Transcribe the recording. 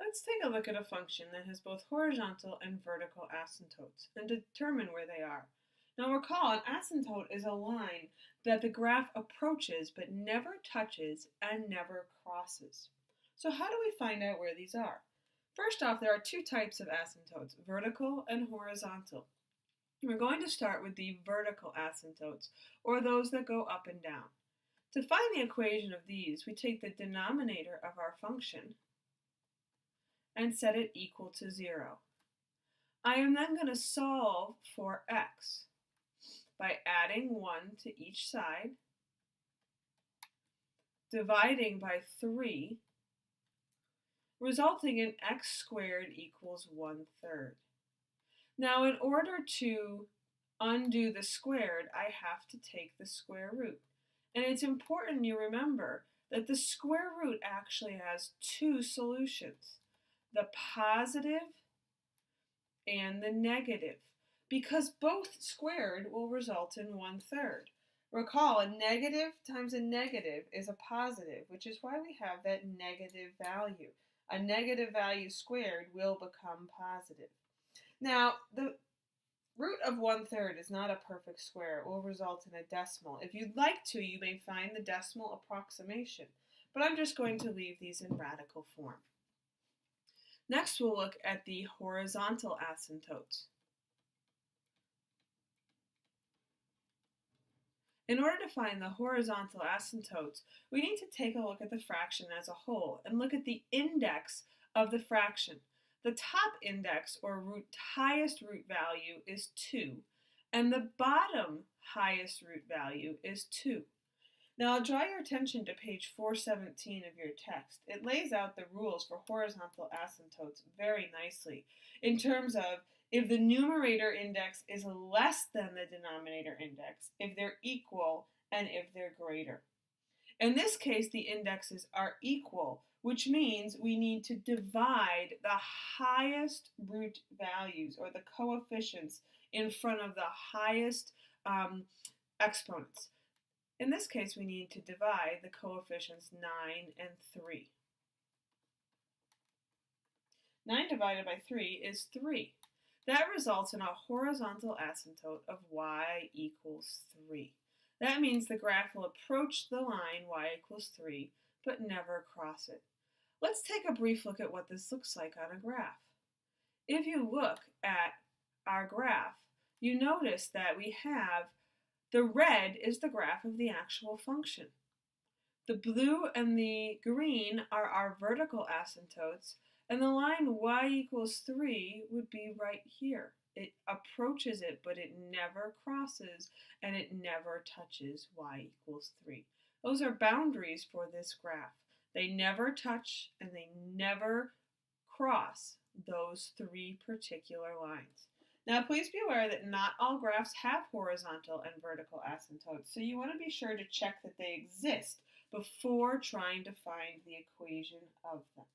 Let's take a look at a function that has both horizontal and vertical asymptotes and determine where they are. Now recall, an asymptote is a line that the graph approaches but never touches and never crosses. So how do we find out where these are? First off, there are two types of asymptotes, vertical and horizontal. We're going to start with the vertical asymptotes, or those that go up and down. To find the equation of these, we take the denominator of our function and set it equal to 0. I am then going to solve for x by adding 1 to each side, dividing by 3, resulting in x squared equals 1/3. Now, in order to undo the squared, I have to take the square root. And it's important you remember that the square root actually has two solutions, the positive and the negative, because both squared will result in 1/3. Recall, a negative times a negative is a positive, which is why we have that negative value. A negative value squared will become positive. Now, the root of 1/3 is not a perfect square. It will result in a decimal. If you'd like to, you may find the decimal approximation, but I'm just going to leave these in radical form. Next, we'll look at the horizontal asymptotes. In order to find the horizontal asymptotes, we need to take a look at the fraction as a whole and look at the index of the fraction. The top index, or highest root value, is 2, and the bottom highest root value is 2. Now, I'll draw your attention to page 417 of your text. It lays out the rules for horizontal asymptotes very nicely in terms of if the numerator index is less than the denominator index, if they're equal, and if they're greater. In this case, the indexes are equal, which means we need to divide the highest root values, or the coefficients, in front of the highest exponents. In this case, we need to divide the coefficients 9 and 3. 9 divided by 3 is 3. That results in a horizontal asymptote of y equals 3. That means the graph will approach the line y equals 3, but never cross it. Let's take a brief look at what this looks like on a graph. If you look at our graph, you notice that we have the red is the graph of the actual function. The blue and the green are our vertical asymptotes, and the line y equals 3 would be right here. It approaches it, but it never crosses, and it never touches y equals 3. Those are boundaries for this graph. They never touch, and they never cross those 3 particular lines. Now, please be aware that not all graphs have horizontal and vertical asymptotes, so you want to be sure to check that they exist before trying to find the equation of them.